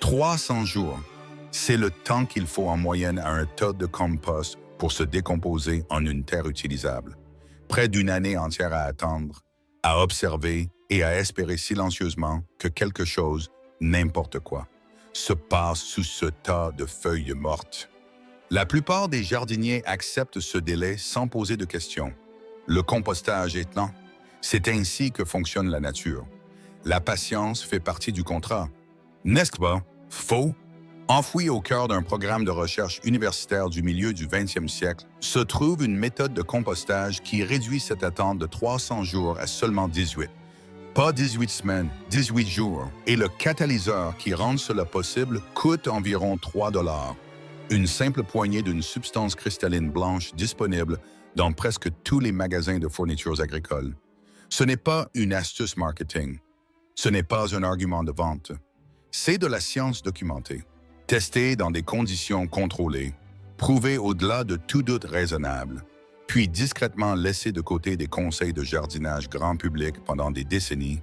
300 jours, c'est le temps qu'il faut en moyenne à un tas de compost pour se décomposer en une terre utilisable. Près d'une année entière à attendre, à observer et à espérer silencieusement que quelque chose, n'importe quoi, se passe sous ce tas de feuilles mortes. La plupart des jardiniers acceptent ce délai sans poser de questions. Le compostage étant, c'est ainsi que fonctionne la nature. La patience fait partie du contrat. N'est-ce pas? Faux? Enfoui au cœur d'un programme de recherche universitaire du milieu du 20e siècle, se trouve une méthode de compostage qui réduit cette attente de 300 jours à seulement 18. Pas 18 semaines, 18 jours. Et le catalyseur qui rend cela possible coûte environ 3 $. Une simple poignée d'une substance cristalline blanche disponible dans presque tous les magasins de fournitures agricoles. Ce n'est pas une astuce marketing. Ce n'est pas un argument de vente. C'est de la science documentée, testée dans des conditions contrôlées, prouvée au-delà de tout doute raisonnable, puis discrètement laissée de côté des conseils de jardinage grand public pendant des décennies.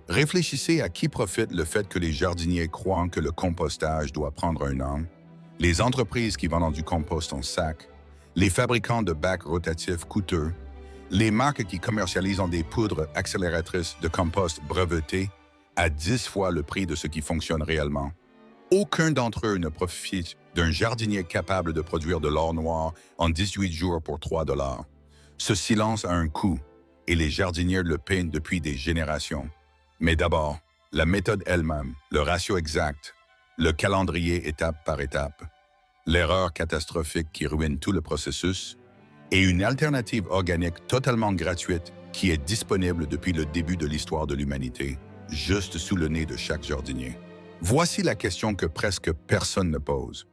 Réfléchissez à qui profite le fait que les jardiniers croient que le compostage doit prendre un an, les entreprises qui vendent du compost en sac, les fabricants de bacs rotatifs coûteux, les marques qui commercialisent des poudres accélératrices de compost brevetées à 10 fois le prix de ce qui fonctionne réellement. Aucun d'entre eux ne profite d'un jardinier capable de produire de l'or noir en 18 jours pour 3 $. Ce silence a un coût, et les jardiniers le paient depuis des générations. Mais d'abord, la méthode elle-même, le ratio exact, le calendrier étape par étape, l'erreur catastrophique qui ruine tout le processus, et une alternative organique totalement gratuite qui est disponible depuis le début de l'histoire de l'humanité, juste sous le nez de chaque jardinier. Voici la question que presque personne ne pose.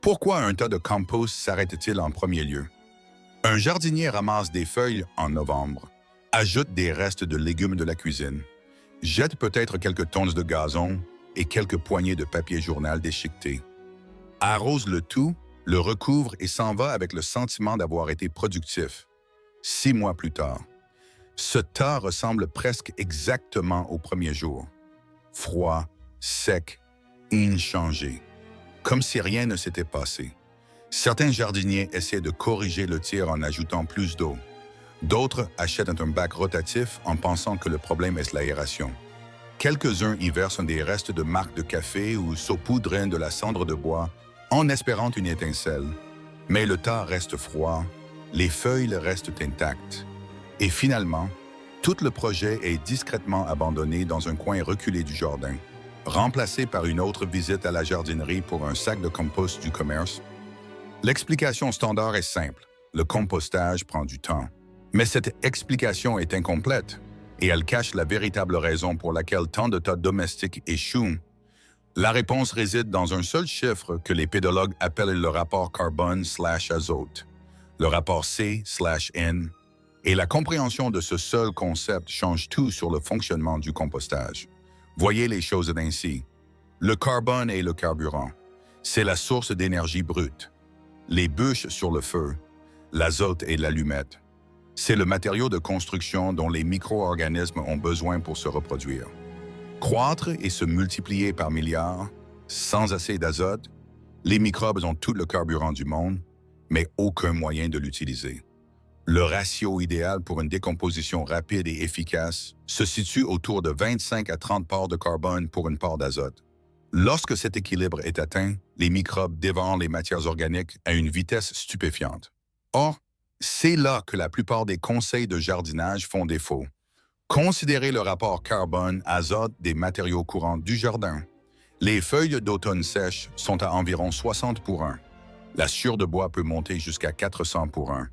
Pourquoi un tas de compost s'arrête-t-il en premier lieu? Un jardinier ramasse des feuilles en novembre, ajoute des restes de légumes de la cuisine, jette peut-être quelques tonnes de gazon et quelques poignées de papier journal déchiqueté, arrose le tout, le recouvre et s'en va avec le sentiment d'avoir été productif. 6 mois plus tard, ce tas ressemble presque exactement au premier jour. Froid, sec, inchangé, comme si rien ne s'était passé. Certains jardiniers essaient de corriger le tir en ajoutant plus d'eau. D'autres achètent un bac rotatif en pensant que le problème est l'aération. Quelques-uns y versent des restes de marcs de café ou saupoudrent de la cendre de bois en espérant une étincelle. Mais le tas reste froid, les feuilles restent intactes. Et finalement, tout le projet est discrètement abandonné dans un coin reculé du jardin, remplacé par une autre visite à la jardinerie pour un sac de compost du commerce. L'explication standard est simple, le compostage prend du temps. Mais cette explication est incomplète, et elle cache la véritable raison pour laquelle tant de tas domestiques échouent. La réponse réside dans un seul chiffre que les pédologues appellent le rapport carbone/azote, le rapport C/N, et la compréhension de ce seul concept change tout sur le fonctionnement du compostage. Voyez les choses ainsi. Le carbone est le carburant. C'est la source d'énergie brute. Les bûches sur le feu, l'azote est l'allumette. C'est le matériau de construction dont les micro-organismes ont besoin pour se reproduire. Croître et se multiplier par milliards, sans assez d'azote, les microbes ont tout le carburant du monde, mais aucun moyen de l'utiliser. Le ratio idéal pour une décomposition rapide et efficace se situe autour de 25 à 30 parts de carbone pour une part d'azote. Lorsque cet équilibre est atteint, les microbes dévorent les matières organiques à une vitesse stupéfiante. Or, c'est là que la plupart des conseils de jardinage font défaut. Considérez le rapport carbone-azote des matériaux courants du jardin. Les feuilles d'automne sèches sont à environ 60 pour 1. La sciure de bois peut monter jusqu'à 400 pour 1.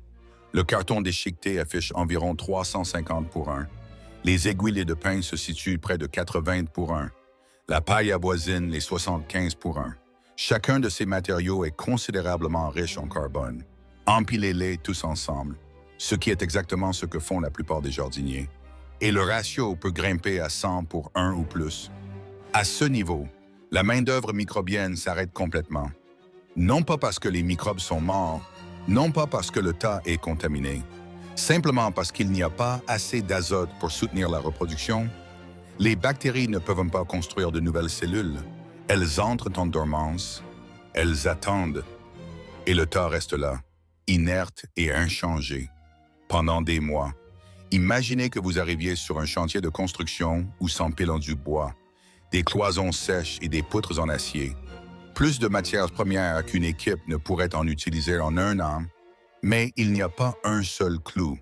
Le carton déchiqueté affiche environ 350 pour 1. Les aiguilles de pin se situent près de 80 pour 1. La paille avoisine les 75 pour 1. Chacun de ces matériaux est considérablement riche en carbone. Empilez-les tous ensemble, ce qui est exactement ce que font la plupart des jardiniers. Et le ratio peut grimper à 100 pour 1 ou plus. À ce niveau, la main-d'œuvre microbienne s'arrête complètement. Non pas parce que les microbes sont morts, non pas parce que le tas est contaminé, simplement parce qu'il n'y a pas assez d'azote pour soutenir la reproduction. Les bactéries ne peuvent pas construire de nouvelles cellules. Elles entrent en dormance, elles attendent, et le tas reste là, inerte et inchangé, pendant des mois. Imaginez que vous arriviez sur un chantier de construction où s'empilant du bois, des cloisons sèches et des poutres en acier. Plus de matières premières qu'une équipe ne pourrait en utiliser en un an, mais il n'y a pas un seul clou,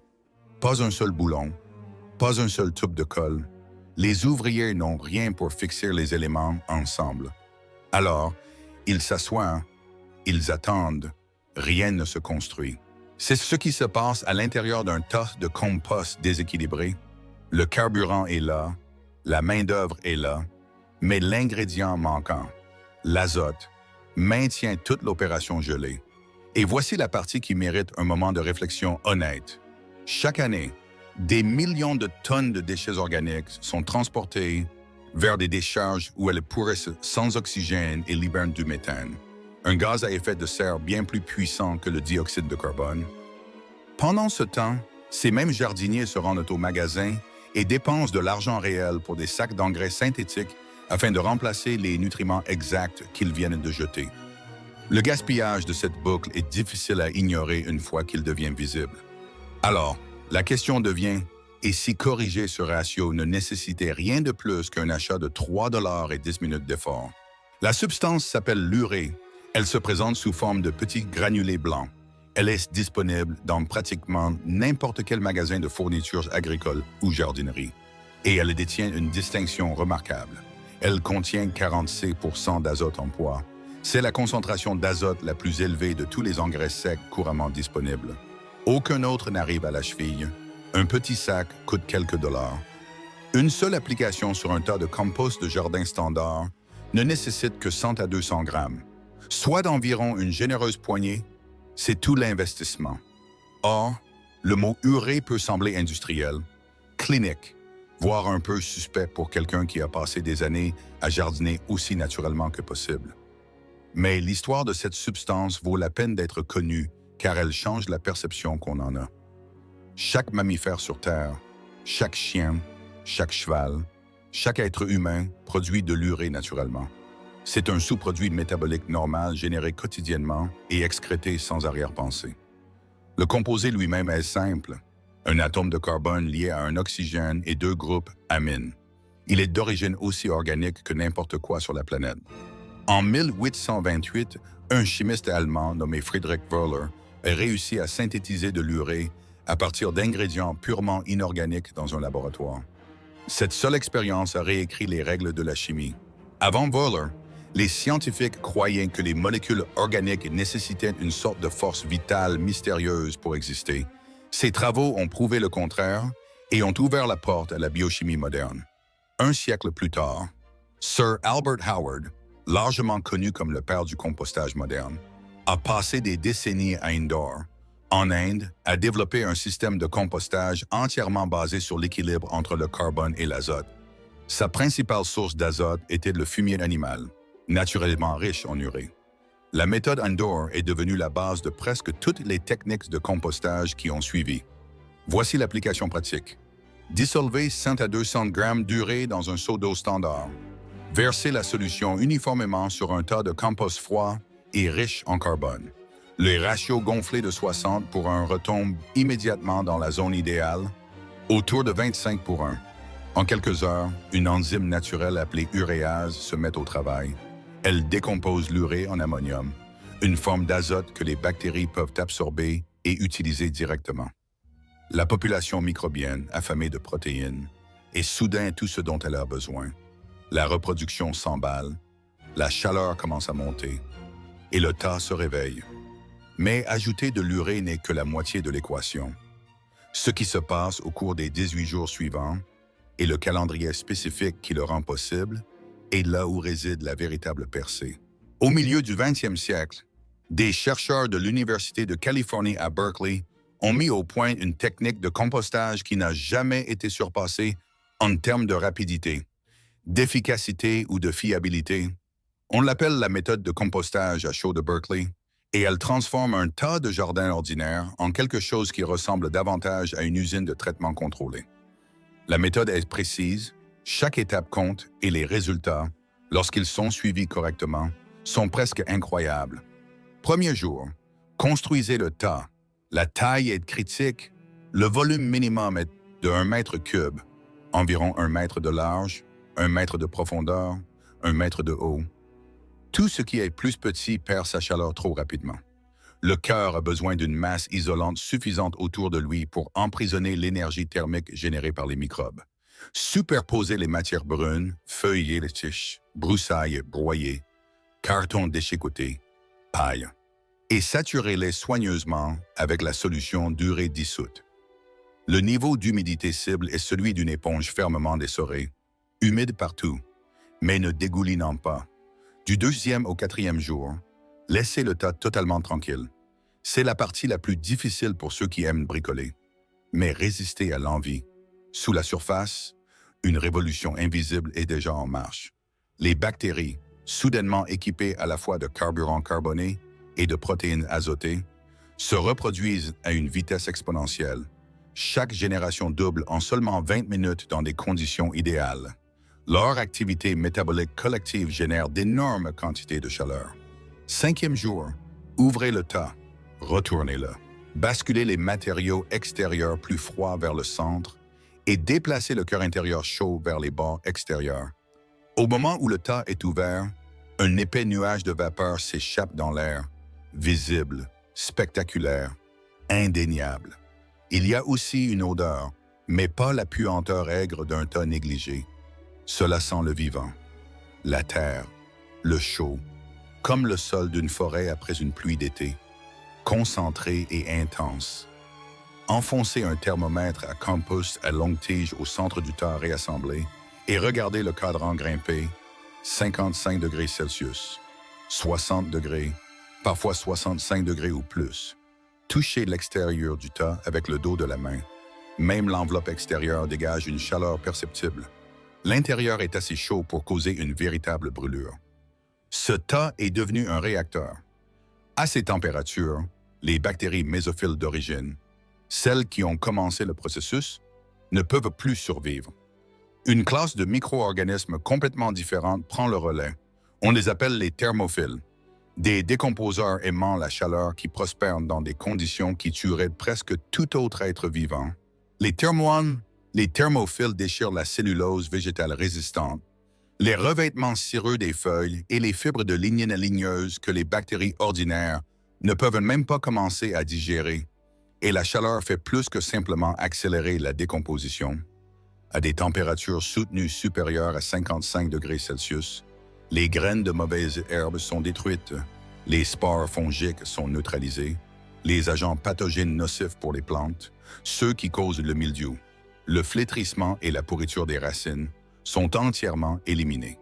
pas un seul boulon, pas un seul tube de colle. Les ouvriers n'ont rien pour fixer les éléments ensemble. Alors, ils s'assoient, ils attendent, rien ne se construit. C'est ce qui se passe à l'intérieur d'un tas de compost déséquilibré. Le carburant est là, la main-d'œuvre est là, mais l'ingrédient manquant, l'azote, maintient toute l'opération gelée. Et voici la partie qui mérite un moment de réflexion honnête. Chaque année, des millions de tonnes de déchets organiques sont transportés vers des décharges où elles pourrissent sans oxygène et libèrent du méthane, un gaz à effet de serre bien plus puissant que le dioxyde de carbone. Pendant ce temps, ces mêmes jardiniers se rendent au magasin et dépensent de l'argent réel pour des sacs d'engrais synthétiques afin de remplacer les nutriments exacts qu'ils viennent de jeter. Le gaspillage de cette boucle est difficile à ignorer une fois qu'il devient visible. Alors, la question devient, et si corriger ce ratio ne nécessitait rien de plus qu'un achat de 3 $ et 10 minutes d'effort? La substance s'appelle l'urée. Elle se présente sous forme de petits granulés blancs. Elle est disponible dans pratiquement n'importe quel magasin de fournitures agricoles ou jardinerie. Et elle détient une distinction remarquable. Elle contient 46% d'azote en poids. C'est la concentration d'azote la plus élevée de tous les engrais secs couramment disponibles. Aucun autre n'arrive à la cheville. Un petit sac coûte quelques dollars. Une seule application sur un tas de compost de jardin standard ne nécessite que 100 à 200 grammes, soit d'environ une généreuse poignée. C'est tout l'investissement. Or, le mot urée peut sembler industriel, clinique, voire un peu suspect pour quelqu'un qui a passé des années à jardiner aussi naturellement que possible. Mais l'histoire de cette substance vaut la peine d'être connue car elle change la perception qu'on en a. Chaque mammifère sur Terre, chaque chien, chaque cheval, chaque être humain produit de l'urée naturellement. C'est un sous-produit métabolique normal généré quotidiennement et excrété sans arrière-pensée. Le composé lui-même est simple. Un atome de carbone lié à un oxygène et 2 groupes amines. Il est d'origine aussi organique que n'importe quoi sur la planète. En 1828, un chimiste allemand nommé Friedrich Wöhler a réussi à synthétiser de l'urée à partir d'ingrédients purement inorganiques dans un laboratoire. Cette seule expérience a réécrit les règles de la chimie. Avant Wöhler, les scientifiques croyaient que les molécules organiques nécessitaient une sorte de force vitale mystérieuse pour exister. Ces travaux ont prouvé le contraire et ont ouvert la porte à la biochimie moderne. Un siècle plus tard, Sir Albert Howard, largement connu comme le père du compostage moderne, a passé des décennies à Indore, en Inde, à développer un système de compostage entièrement basé sur l'équilibre entre le carbone et l'azote. Sa principale source d'azote était le fumier animal, naturellement riche en urée. La méthode Indore est devenue la base de presque toutes les techniques de compostage qui ont suivi. Voici l'application pratique. Dissolvez 100 à 200 grammes d'urée dans un seau d'eau standard. Versez la solution uniformément sur un tas de compost froid et riche en carbone. Les ratios gonflés de 60 pour 1 retombent immédiatement dans la zone idéale, autour de 25 pour 1. En quelques heures, une enzyme naturelle appelée uréase se met au travail. Elle décompose l'urée en ammonium, une forme d'azote que les bactéries peuvent absorber et utiliser directement. La population microbienne, affamée de protéines, est soudain tout ce dont elle a besoin. La reproduction s'emballe, la chaleur commence à monter, et le tas se réveille. Mais ajouter de l'urée n'est que la moitié de l'équation. Ce qui se passe au cours des 18 jours suivants et le calendrier spécifique qui le rend possible est là où réside la véritable percée. Au milieu du 20e siècle, des chercheurs de l'Université de Californie à Berkeley ont mis au point une technique de compostage qui n'a jamais été surpassée en termes de rapidité, d'efficacité ou de fiabilité. On l'appelle la méthode de compostage à chaud de Berkeley, et elle transforme un tas de jardin ordinaire en quelque chose qui ressemble davantage à une usine de traitement contrôlé. La méthode est précise, chaque étape compte et les résultats, lorsqu'ils sont suivis correctement, sont presque incroyables. Premier jour, construisez le tas. La taille est critique. Le volume minimum est de 1 mètre cube, environ 1 mètre de large, 1 mètre de profondeur, 1 mètre de haut. Tout ce qui est plus petit perd sa chaleur trop rapidement. Le cœur a besoin d'une masse isolante suffisante autour de lui pour emprisonner l'énergie thermique générée par les microbes. Superposez les matières brunes, feuillez les tiges, broussailles broyées, carton déchiqueté, paille, et saturez-les soigneusement avec la solution d'urée dissoute. Le niveau d'humidité cible est celui d'une éponge fermement dessorée, humide partout, mais ne dégoulinant pas. Du 2e au 4e jour, laissez le tas totalement tranquille. C'est la partie la plus difficile pour ceux qui aiment bricoler. Mais résistez à l'envie. Sous la surface, une révolution invisible est déjà en marche. Les bactéries, soudainement équipées à la fois de carburant carboné et de protéines azotées, se reproduisent à une vitesse exponentielle. Chaque génération double en seulement 20 minutes dans des conditions idéales. Leur activité métabolique collective génère d'énormes quantités de chaleur. 5e jour, ouvrez le tas, retournez-le. Basculez les matériaux extérieurs plus froids vers le centre et déplacez le cœur intérieur chaud vers les bords extérieurs. Au moment où le tas est ouvert, un épais nuage de vapeur s'échappe dans l'air, visible, spectaculaire, indéniable. Il y a aussi une odeur, mais pas la puanteur aigre d'un tas négligé. Cela sent le vivant, la terre, le chaud, comme le sol d'une forêt après une pluie d'été, concentré et intense. Enfoncez un thermomètre à compost à longue tige au centre du tas réassemblé et regardez le cadran grimper, 55 degrés Celsius, 60 degrés, parfois 65 degrés ou plus. Touchez l'extérieur du tas avec le dos de la main. Même l'enveloppe extérieure dégage une chaleur perceptible. L'intérieur est assez chaud pour causer une véritable brûlure. Ce tas est devenu un réacteur. À ces températures, les bactéries mésophiles d'origine, celles qui ont commencé le processus, ne peuvent plus survivre. Une classe de micro-organismes complètement différente prend le relais. On les appelle les thermophiles, des décomposeurs aimant la chaleur qui prospèrent dans des conditions qui tueraient presque tout autre être vivant. Les thermophiles déchirent la cellulose végétale résistante, les revêtements cireux des feuilles et les fibres de lignine ligneuse que les bactéries ordinaires ne peuvent même pas commencer à digérer, et la chaleur fait plus que simplement accélérer la décomposition. À des températures soutenues supérieures à 55 degrés Celsius, les graines de mauvaises herbes sont détruites, les spores fongiques sont neutralisés, les agents pathogènes nocifs pour les plantes, ceux qui causent le mildiou, le flétrissement et la pourriture des racines, sont entièrement éliminés.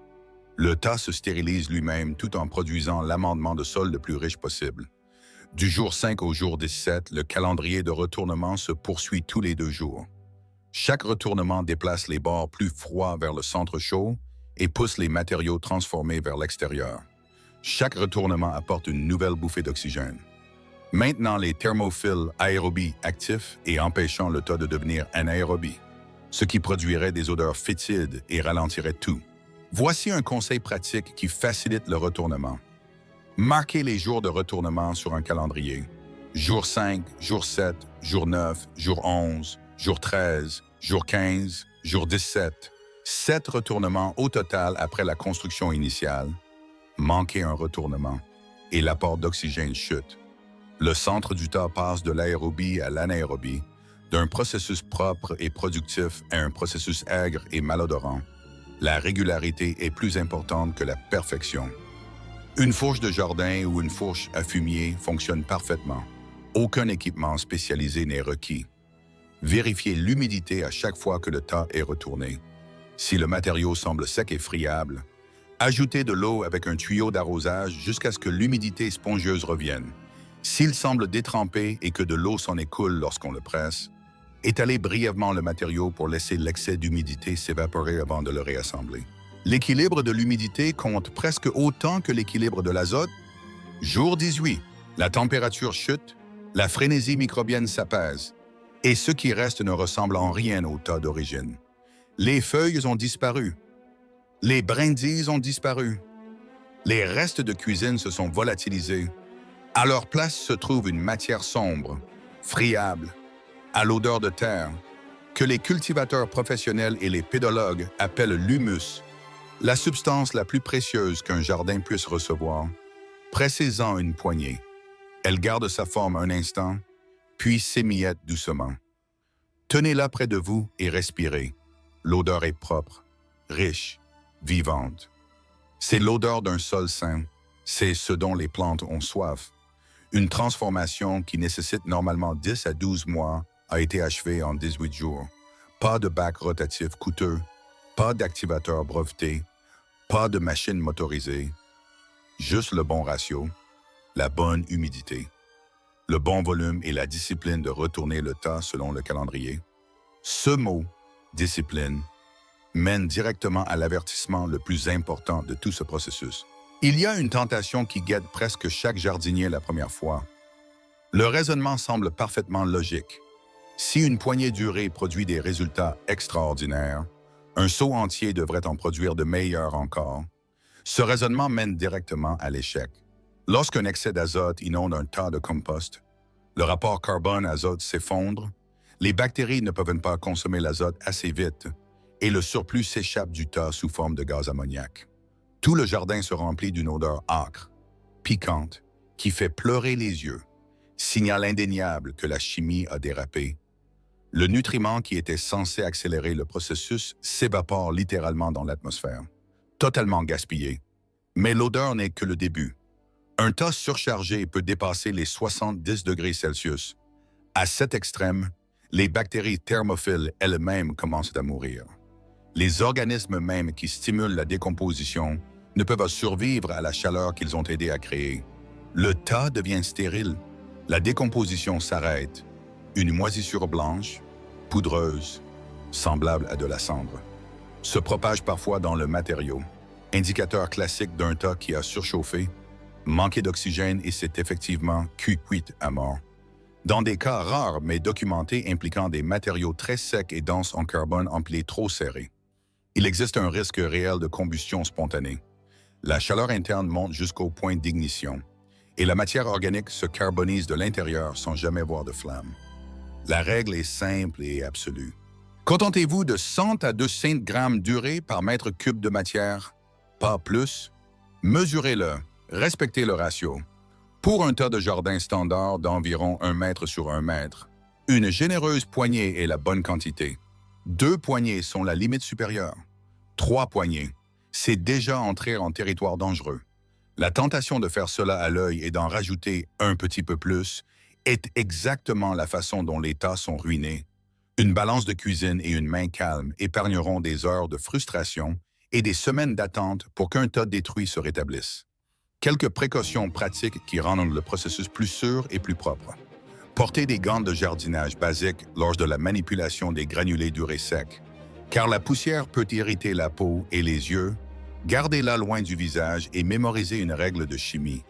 Le tas se stérilise lui-même tout en produisant l'amendement de sol le plus riche possible. Du jour 5 au jour 17, le calendrier de retournement se poursuit tous les 2 jours. Chaque retournement déplace les bords plus froids vers le centre chaud et pousse les matériaux transformés vers l'extérieur. Chaque retournement apporte une nouvelle bouffée d'oxygène. Maintenant, les thermophiles aérobies actifs et empêchant le tas de devenir anaérobie, ce qui produirait des odeurs fétides et ralentirait tout. Voici un conseil pratique qui facilite le retournement. Marquez les jours de retournement sur un calendrier. Jour 5, jour 7, jour 9, jour 11, jour 13, jour 15, jour 17. 7 retournements au total après la construction initiale. Manquez un retournement et l'apport d'oxygène chute. Le centre du tas passe de l'aérobie à l'anaérobie, d'un processus propre et productif à un processus aigre et malodorant. La régularité est plus importante que la perfection. Une fourche de jardin ou une fourche à fumier fonctionne parfaitement. Aucun équipement spécialisé n'est requis. Vérifiez l'humidité à chaque fois que le tas est retourné. Si le matériau semble sec et friable, ajoutez de l'eau avec un tuyau d'arrosage jusqu'à ce que l'humidité spongieuse revienne. S'il semble détrempé et que de l'eau s'en écoule lorsqu'on le presse, étalez brièvement le matériau pour laisser l'excès d'humidité s'évaporer avant de le réassembler. L'équilibre de l'humidité compte presque autant que l'équilibre de l'azote. Jour 18, la température chute, la frénésie microbienne s'apaise, et ce qui reste ne ressemble en rien au tas d'origine. Les feuilles ont disparu. Les brindilles ont disparu. Les restes de cuisine se sont volatilisés. À leur place se trouve une matière sombre, friable, à l'odeur de terre, que les cultivateurs professionnels et les pédologues appellent l'humus, la substance la plus précieuse qu'un jardin puisse recevoir. Pressez-en une poignée. Elle garde sa forme un instant, puis s'émiette doucement. Tenez-la près de vous et respirez. L'odeur est propre, riche, vivante. C'est l'odeur d'un sol sain. C'est ce dont les plantes ont soif. Une transformation qui nécessite normalement 10 à 12 mois a été achevée en 18 jours. Pas de bac rotatif coûteux, pas d'activateur breveté, pas de machine motorisée. Juste le bon ratio, la bonne humidité, le bon volume et la discipline de retourner le tas selon le calendrier. Ce mot, discipline, mène directement à l'avertissement le plus important de tout ce processus. Il y a une tentation qui guette presque chaque jardinier la première fois. Le raisonnement semble parfaitement logique. Si une poignée d'urée produit des résultats extraordinaires, un seau entier devrait en produire de meilleurs encore. Ce raisonnement mène directement à l'échec. Lorsqu'un excès d'azote inonde un tas de compost, le rapport carbone-azote s'effondre, les bactéries ne peuvent pas consommer l'azote assez vite et le surplus s'échappe du tas sous forme de gaz ammoniaque. Tout le jardin se remplit d'une odeur âcre, piquante, qui fait pleurer les yeux, signal indéniable que la chimie a dérapé. Le nutriment qui était censé accélérer le processus s'évapore littéralement dans l'atmosphère, totalement gaspillé. Mais l'odeur n'est que le début. Un tas surchargé peut dépasser les 70 degrés Celsius. À cet extrême, les bactéries thermophiles elles-mêmes commencent à mourir. Les organismes mêmes qui stimulent la décomposition ne peuvent survivre à la chaleur qu'ils ont aidé à créer. Le tas devient stérile. La décomposition s'arrête. Une moisissure blanche, poudreuse, semblable à de la cendre, se propage parfois dans le matériau, indicateur classique d'un tas qui a surchauffé, manqué d'oxygène et s'est effectivement cuit à mort. Dans des cas rares mais documentés impliquant des matériaux très secs et denses en carbone empilés trop serrés, il existe un risque réel de combustion spontanée. La chaleur interne monte jusqu'au point d'ignition et la matière organique se carbonise de l'intérieur sans jamais voir de flamme. La règle est simple et absolue. Contentez-vous de 100 à 200 grammes d'urée par mètre cube de matière, pas plus. Mesurez-le, respectez le ratio. Pour un tas de jardin standard d'environ 1 mètre sur 1 mètre, une généreuse poignée est la bonne quantité. 2 poignées sont la limite supérieure. 3 poignées, c'est déjà entrer en territoire dangereux. La tentation de faire cela à l'œil et d'en rajouter un petit peu plus est exactement la façon dont les tas sont ruinés. Une balance de cuisine et une main calme épargneront des heures de frustration et des semaines d'attente pour qu'un tas détruit se rétablisse. Quelques précautions pratiques qui rendent le processus plus sûr et plus propre. Portez des gants de jardinage basiques lors de la manipulation des granulés d'urée sec, car la poussière peut irriter la peau et les yeux. Gardez-la loin du visage et mémorisez une règle de chimie.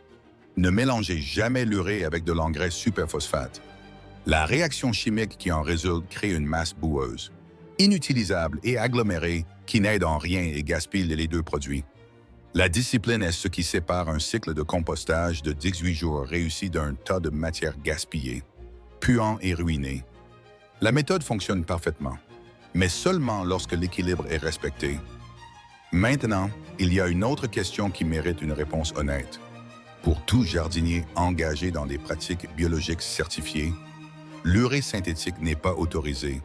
Ne mélangez jamais l'urée avec de l'engrais superphosphate. La réaction chimique qui en résulte crée une masse boueuse, inutilisable et agglomérée qui n'aide en rien et gaspille les 2 produits. La discipline est ce qui sépare un cycle de compostage de 18 jours réussi d'un tas de matière gaspillée, puant et ruiné. La méthode fonctionne parfaitement, mais seulement lorsque l'équilibre est respecté. Maintenant, il y a une autre question qui mérite une réponse honnête. Pour tout jardinier engagé dans des pratiques biologiques certifiées, l'urée synthétique n'est pas autorisée.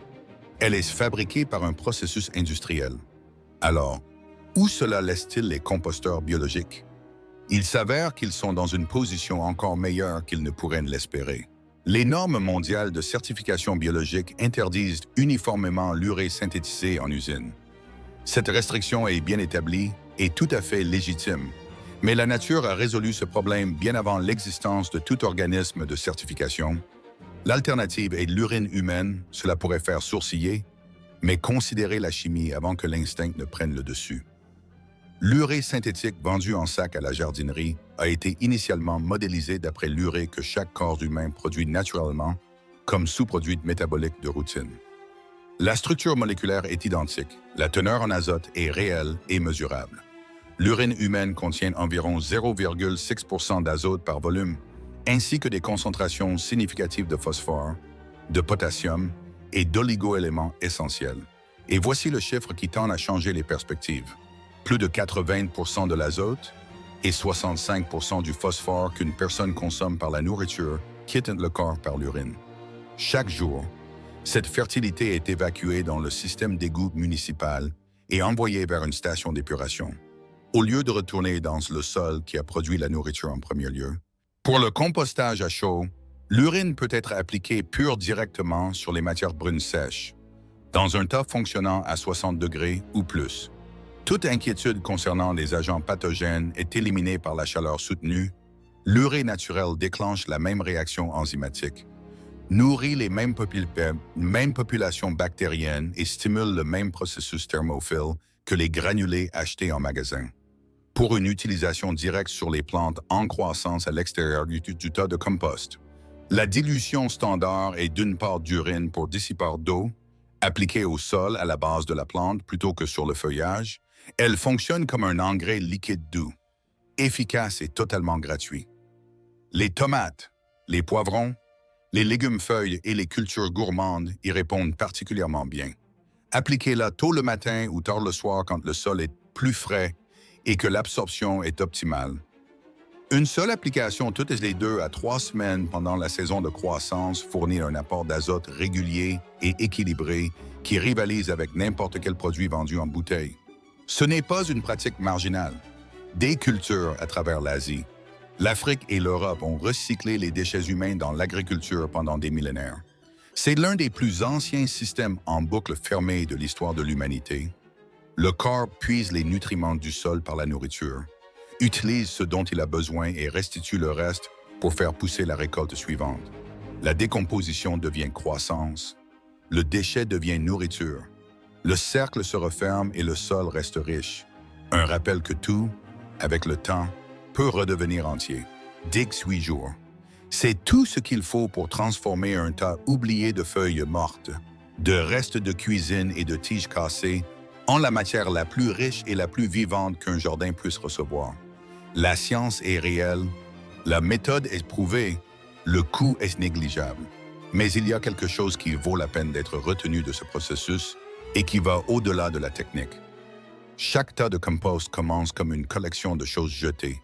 Elle est fabriquée par un processus industriel. Alors, où cela laisse-t-il les composteurs biologiques? Il s'avère qu'ils sont dans une position encore meilleure qu'ils ne pourraient l'espérer. Les normes mondiales de certification biologique interdisent uniformément l'urée synthétisée en usine. Cette restriction est bien établie et tout à fait légitime, mais la nature a résolu ce problème bien avant l'existence de tout organisme de certification. L'alternative est l'urine humaine, cela pourrait faire sourciller, mais considérez la chimie avant que l'instinct ne prenne le dessus. L'urée synthétique vendue en sac à la jardinerie a été initialement modélisée d'après l'urée que chaque corps humain produit naturellement comme sous-produit métabolique de routine. La structure moléculaire est identique. La teneur en azote est réelle et mesurable. L'urine humaine contient environ 0,6% d'azote par volume, ainsi que des concentrations significatives de phosphore, de potassium et d'oligo-éléments essentiels. Et voici le chiffre qui tend à changer les perspectives. Plus de 80% de l'azote et 65% du phosphore qu'une personne consomme par la nourriture quitte le corps par l'urine. Chaque jour, cette fertilité est évacuée dans le système d'égout municipal et envoyée vers une station d'épuration, au lieu de retourner dans le sol qui a produit la nourriture en premier lieu. Pour le compostage à chaud, l'urine peut être appliquée pure directement sur les matières brunes sèches, dans un tas fonctionnant à 60 degrés ou plus. Toute inquiétude concernant les agents pathogènes est éliminée par la chaleur soutenue. L'urée naturelle déclenche la même réaction enzymatique, nourrit les mêmes populations bactériennes et stimule le même processus thermophile que les granulés achetés en magasin, pour une utilisation directe sur les plantes en croissance à l'extérieur du tas de compost. La dilution standard est d'une part d'urine pour 10 parts d'eau, appliquée au sol à la base de la plante plutôt que sur le feuillage. Elle fonctionne comme un engrais liquide doux, efficace et totalement gratuit. Les tomates, les poivrons, les légumes-feuilles et les cultures gourmandes y répondent particulièrement bien. Appliquez-la tôt le matin ou tard le soir quand le sol est plus frais et que l'absorption est optimale. Une seule application toutes les 2 à 3 semaines pendant la saison de croissance fournit un apport d'azote régulier et équilibré qui rivalise avec n'importe quel produit vendu en bouteille. Ce n'est pas une pratique marginale. Des cultures à travers l'Asie, l'Afrique et l'Europe ont recyclé les déchets humains dans l'agriculture pendant des millénaires. C'est l'un des plus anciens systèmes en boucle fermée de l'histoire de l'humanité. Le corps puise les nutriments du sol par la nourriture, utilise ce dont il a besoin et restitue le reste pour faire pousser la récolte suivante. La décomposition devient croissance, le déchet devient nourriture, le cercle se referme et le sol reste riche. Un rappel que tout, avec le temps, peut redevenir entier. Dix 8 jours. C'est tout ce qu'il faut pour transformer un tas oublié de feuilles mortes, de restes de cuisine et de tiges cassées en la matière la plus riche et la plus vivante qu'un jardin puisse recevoir. La science est réelle, la méthode est prouvée, le coût est négligeable. Mais il y a quelque chose qui vaut la peine d'être retenu de ce processus et qui va au-delà de la technique. Chaque tas de compost commence comme une collection de choses jetées,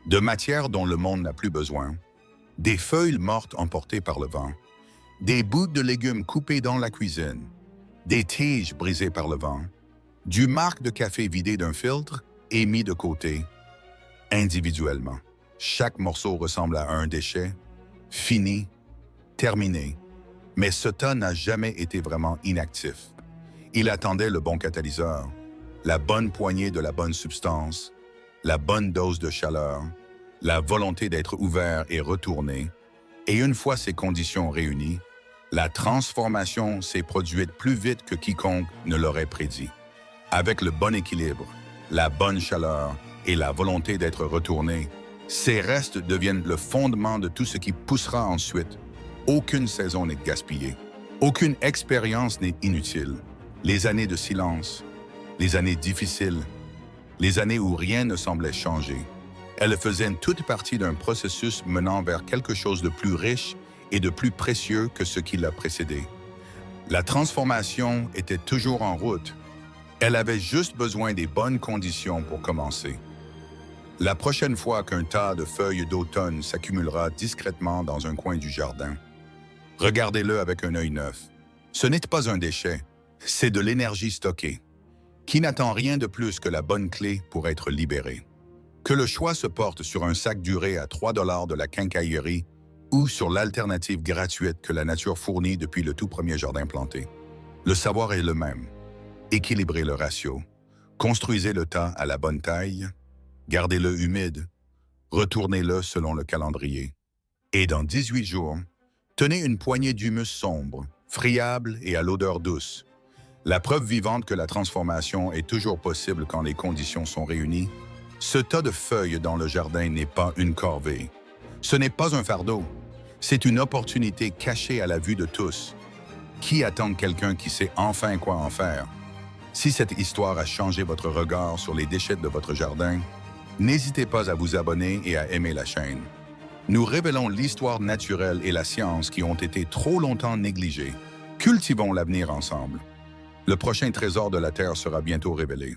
de matières dont le monde n'a plus besoin, des feuilles mortes emportées par le vent, des bouts de légumes coupés dans la cuisine, des tiges brisées par le vent, du marc de café vidé d'un filtre et mis de côté, individuellement. Chaque morceau ressemble à un déchet, fini, terminé, mais ce tas n'a jamais été vraiment inactif. Il attendait le bon catalyseur, la bonne poignée de la bonne substance, la bonne dose de chaleur, la volonté d'être ouvert et retourné, et une fois ces conditions réunies, la transformation s'est produite plus vite que quiconque ne l'aurait prédit. Avec le bon équilibre, la bonne chaleur et la volonté d'être retourné, ces restes deviennent le fondement de tout ce qui poussera ensuite. Aucune saison n'est gaspillée. Aucune expérience n'est inutile. Les années de silence, les années difficiles, les années où rien ne semblait changer, elles faisaient toute partie d'un processus menant vers quelque chose de plus riche et de plus précieux que ce qui l'a précédé. La transformation était toujours en route. Elle avait juste besoin des bonnes conditions pour commencer. La prochaine fois qu'un tas de feuilles d'automne s'accumulera discrètement dans un coin du jardin, regardez-le avec un œil neuf. Ce n'est pas un déchet, c'est de l'énergie stockée, qui n'attend rien de plus que la bonne clé pour être libérée. Que le choix se porte sur un sac d'urée à 3 $ de la quincaillerie ou sur l'alternative gratuite que la nature fournit depuis le tout premier jardin planté. Le savoir est le même. Équilibrez le ratio, construisez le tas à la bonne taille, gardez-le humide, retournez-le selon le calendrier. Et dans 18 jours, tenez une poignée d'humus sombre, friable et à l'odeur douce. La preuve vivante que la transformation est toujours possible quand les conditions sont réunies. Ce tas de feuilles dans le jardin n'est pas une corvée. Ce n'est pas un fardeau. C'est une opportunité cachée à la vue de tous. Qui attend quelqu'un qui sait enfin quoi en faire? Si cette histoire a changé votre regard sur les déchets de votre jardin, n'hésitez pas à vous abonner et à aimer la chaîne. Nous révélons l'histoire naturelle et la science qui ont été trop longtemps négligées. Cultivons l'avenir ensemble. Le prochain trésor de la Terre sera bientôt révélé.